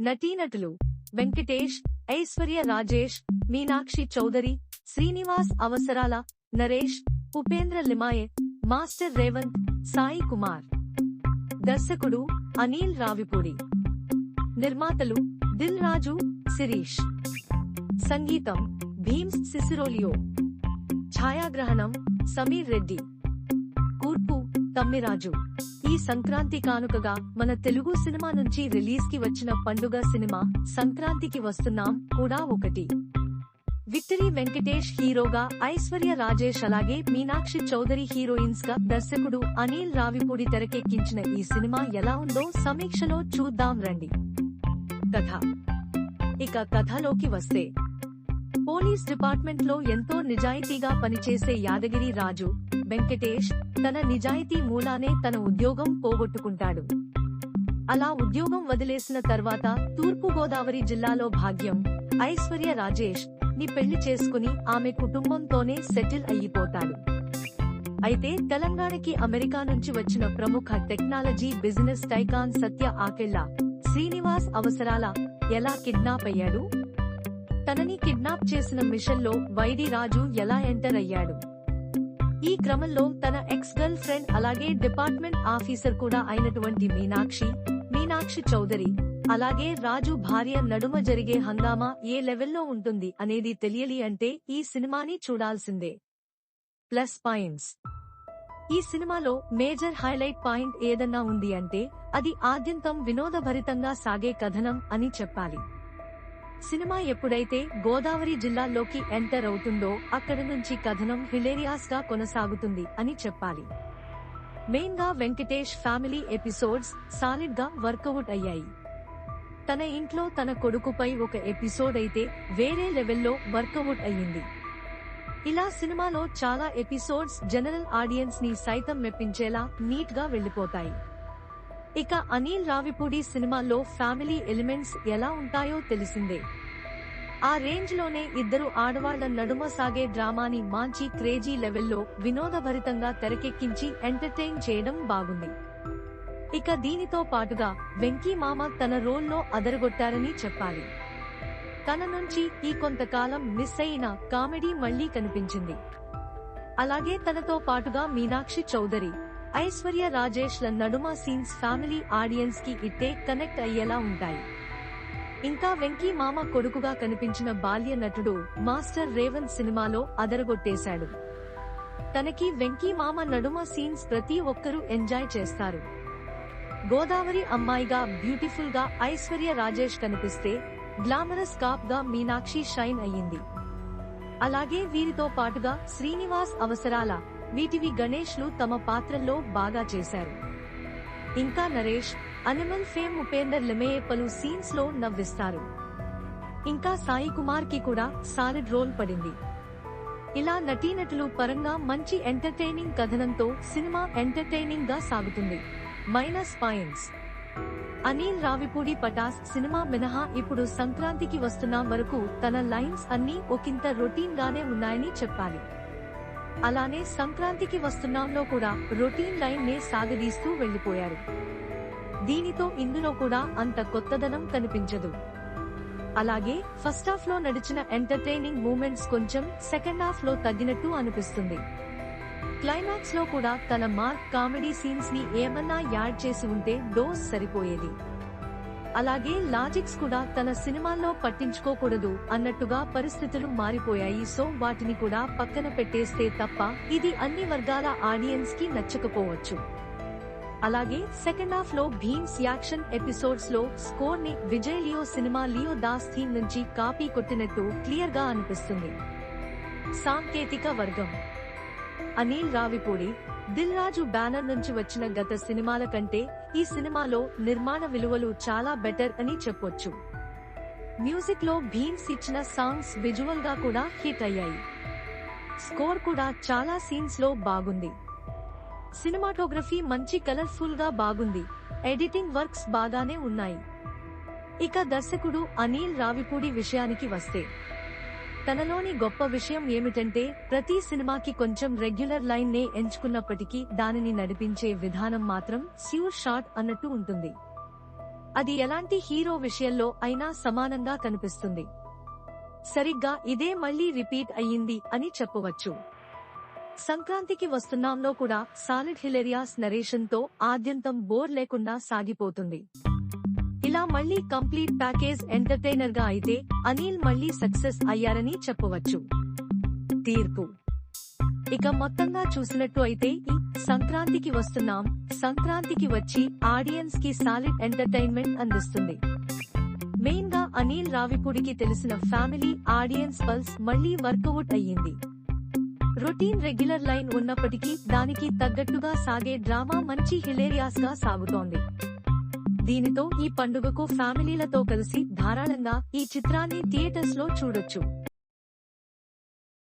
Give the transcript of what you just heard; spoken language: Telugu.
నటీనటులు వెంకటేష్, ఐశ్వర్య రాజేష్, మీనాక్షి చౌదరి, శ్రీనివాస్ అవసరాల, నరేష్, ఉపేంద్ర లిమాయే, మాస్టర్ రేవంత్, సాయి కుమార్. దర్శకుడు అనిల్ రావిపూడి. నిర్మాతలు దిల్ రాజు, శిరీష్. సంగీతం భీమ్స్ సిసిరోలియో. ఛాయాగ్రహణం సమీర్ రెడ్డి. కూర్పు తమ్మిరాజు. ఈ సంక్రాంతి కానుకగా మన తెలుగు సినిమా నుంచి రిలీజ్ కి వచ్చిన పండుగ సినిమా సంక్రాంతికి వస్తున్నాం కూడా ఒకటి. విక్టరీ వెంకటేష్ హీరోగా, ఐశ్వర్య రాజేష్ అలాగే మీనాక్షి చౌదరి హీరోయిన్స్ గా దర్శకుడు అనిల్ రావిపూడి తెరకెక్కించిన ఈ సినిమా ఎలా ఉందో సమీక్షలో చూద్దాం రండి. కథ. ఇక కథలోకి వస్తే, పోలీస్ డిపార్ట్మెంట్ లో ఎంతో నిజాయితీగా పనిచేసే యాదగిరి రాజు వెంకటేష్ తన నిజాయితీ మూలానే తన ఉద్యోగం పోగొట్టుకుంటాడు. అలా ఉద్యోగం వదిలేసిన తర్వాత తూర్పు గోదావరి జిల్లాలో భాగ్యం, ఐశ్వర్య రాజేష్ ని పెళ్లి చేసుకుని ఆమె కుటుంబంతోనే సెటిల్ అయ్యిపోతాడు. అయితే తెలంగాణకి అమెరికా నుంచి వచ్చిన ప్రముఖ టెక్నాలజీ బిజినెస్ టైకాన్ సత్య ఆకెళ్ల శ్రీనివాస్ అవసరాల ఎలా కిడ్నాప్ అయ్యాడు? తనని కిడ్నాప్ చేసిన మిషన్ లో వైడి రాజు ఎలా ఎంటర్ అయ్యాడు? ఈ క్రమంలో తన ఎక్స్ గర్ల్ ఫ్రెండ్ అలాగే డిపార్ట్మెంట్ ఆఫీసర్ కూడా అయినటువంటి మీనాక్షి చౌదరి అలాగే రాజు భార్య నడుమ జరిగే హంగామా ఏ లెవెల్లో ఉంటుంది అనేది తెలియాలి అంటే ఈ సినిమాని చూడాల్సిందే. Plus points. ఈ సినిమాలో మేజర్ హైలైట్ పాయింట్ ఏదన్నా ఉంది అంటే అది ఆద్యంతం వినోదభరితంగా సాగే కథనం అని చెప్పాలి. సినిమా ఎప్పుడైతే గోదావరి జిల్లాలోకి ఎంటర్ అవుతుందో అక్కడి నుంచి కథనం హిలేరియాస్ గా కొనసాగుతుంది అని చెప్పాలి. మెయిన్ గా వెంకటేష్ ఫ్యామిలీ ఎపిసోడ్స్ సాలిడ్ గా వర్కౌట్ అయ్యాయి. తన ఇంట్లో తన కొడుకుపై ఒక ఎపిసోడ్ అయితే వేరే లెవెల్లో వర్కౌట్ అయ్యింది. ఇలా సినిమాలో చాలా ఎపిసోడ్స్ జనరల్ ఆడియన్స్ ని సైతం మెప్పించేలా నీట్ గా వెళ్లిపోతాయి. ఇక అనిల్ రావిపూడి సినిమాల్లో ఫ్యామిలీ ఎలిమెంట్స్ ఎలా ఉంటాయో తెలిసిందే. ఆ రేంజ్ లోనే ఇద్దరు ఆడవాళ్ల నడుమ సాగే డ్రామాని మంచి క్రేజీ లెవెల్లో వినోదభరితంగా తెరకెక్కించి ఎంటర్టైన్ చేయడం బాగుంది. ఇక దీనితో పాటుగా వెంకీ మామ తన రోల్లో అదరగొట్టారని చెప్పాలి. తన నుంచి ఈ కొంతకాలం మిస్ అయిన కామెడీ మళ్లీ కనిపించింది. అలాగే తనతో పాటుగా మీనాక్షి చౌదరి, ఐశ్వర్య రాజేష్ ల నడుమ సీన్స్ ఫ్యామిలీ ఆడియన్స్ కి ఇట్టే కనెక్ట్ అయ్యేలా ఉంటాయి. ఇంకా వెంకీ మామ కొడుకుగా కనిపించిన బాల్య నటుడు మాస్టర్ రేవంత్ సినిమాలో అదరగొట్టేశాడు. తనకి వెంకీ మామ నడుమ సీన్స్ ప్రతి ఒక్కరూ ఎంజాయ్ చేస్తారు. గోదావరి అమ్మాయిగా బ్యూటిఫుల్ గా ఐశ్వర్య రాజేష్ కనిపిస్తే గ్లామరస్ కాప్ గా మీనాక్షి షైన్ అయ్యింది. అలాగే వీరితో పాటుగా శ్రీనివాస్ అవసరాల, వీటివి గణేష్ లు తమ పాత్రల్లో బాగా చేశారు. ఇంకా నరేష్, అనిమల్ ఫేమ్ ఉపేందర్ లిమయే పలు సీన్స్ లో నవ్విస్తారు. ఇంకా సాయి కుమార్ కి కూడా సాలిడ్ రోల్ పడింది. ఇలా నటీనటులు పరంగా మంచి ఎంటర్టైనింగ్ కథనంతో సినిమా ఎంటర్టైనింగ్ గా సాగుతుంది. Minus points. Anil Ravipudi Pataas cinema మినహా ఇప్పుడు సంక్రాంతికి వస్తున్న వరకు తన లైన్స్ అన్నీ ఒకంత రొటీన్ గానే ఉన్నాయని చెప్పాలి. అలానే సంక్రాంతికి వస్తున్నాంలో కూడా రొటీన్ లైన్ నే సాగదీస్తూ వెళ్లిపోయారు. దీనితో ఇందులో కూడా అంత కొత్తదనం కనిపించదు. అలాగే ఫస్ట్ హాఫ్ లో నడిచిన ఎంటర్టైనింగ్ మూమెంట్స్ కొంచెం సెకండ్ హాఫ్ లో తగ్గినట్టు అనిపిస్తుంది. క్లైమాక్స్ లో కూడా తన మార్క్ కామెడీ సీన్స్ ని ఏమన్నా యాడ్ చేసి ఉంటే డోస్ సరిపోయేది. అలాగే లాజిక్స్ కూడా తన సినిమాల్లో పట్టించుకోకూడదు అన్నట్టుగా పరిస్థితులు మారిపోయాయి. సో వాటిని కూడా పక్కన పెట్టేస్తే తప్ప ఇది అన్ని వర్గాల ఆడియన్స్ కి నచ్చకపోవచ్చు. అలాగే సెకండ్ హాఫ్ లో భీమ్స్ యాక్షన్ ఎపిసోడ్స్ లో స్కోర్ ని Vijay Leo cinema Leo Das theme నుంచి కాపీ కొట్టినట్టు క్లియర్ గా అనిపిస్తుంది. సాంకేతిక వర్గం. అనిల్ రావిపూడి, దిల్ రాజు బ్యానర్ నుంచి వచ్చిన గత సినిమాల కంటే ఈ సినిమాలో నిర్మాణ విలువలు చాలా బెటర్ అని చెప్పొచ్చు. మ్యూజిక్ లో భీమ్స్ ఇచ్చిన సాంగ్స్ విజువల్ గా కూడా హిట్ అయ్యాయి. స్కోర్ కూడా చాలా సీన్స్ లో బాగుంది. సినిమాటోగ్రఫీ మంచి కలర్ఫుల్ గా బాగుంది. ఎడిటింగ్ వర్క్స్ బాగానే ఉన్నాయి. ఇక దర్శకుడు అనిల్ రావిపూడి విషయానికి వస్తే, తనలోని గొప్ప విషయం ఏమిటంటే ప్రతి సినిమాకి కొంచెం రెగ్యులర్ లైన్ నే ఎంచుకున్నప్పటికీ దానిని నడిపించే విధానం మాత్రం ష్యూర్ షాట్ అన్నట్టు ఉంటుంది. అది ఎలాంటి హీరో విషయంలో అయినా సమానంగా కనిపిస్తుంది. సరిగ్గా ఇదే మళ్లీ రిపీట్ అయ్యింది అని చెప్పవచ్చు. సంక్రాంతికి వస్తున్నాంలో కూడా సాలిడ్ హిలేరియాస్ నరేషన్ తో ఆద్యంతం బోర్ లేకుండా సాగిపోతుంది. ఇలా మళ్లీ కంప్లీట్ ప్యాకేజ్ ఎంటర్టైనర్ గా అయితే అనిల్ మళ్లీ సక్సెస్ అయ్యారని చెప్పవచ్చు. తీర్పు ఇక మొత్తంగా చూసినట్టు అయితే ఈ సంక్రాంతికి వస్తున్నాం సంక్రాంతికి వచ్చి ఆడియన్స్ కి సాలిడ్ ఎంటర్టైన్మెంట్ అందిస్తుంది. మెయిన్ గా అనిల్ రావిపూడికి తెలిసిన ఫ్యామిలీ ఆడియన్స్ పల్స్ మళ్లీ వర్కౌట్ అయ్యింది. రొటీన్ రెగ్యులర్ లైన్ ఉన్నప్పటికీ దానికి తగ్గట్టుగా సాగే డ్రామా మంచి హిలేరియాస్ గా సాగుతోంది. దీనితో ఈ పండుగకు ఫ్యామిలీలతో కలిసి ధారాళంగా ఈ చిత్రాన్ని థియేటర్స్ లో చూడొచ్చు.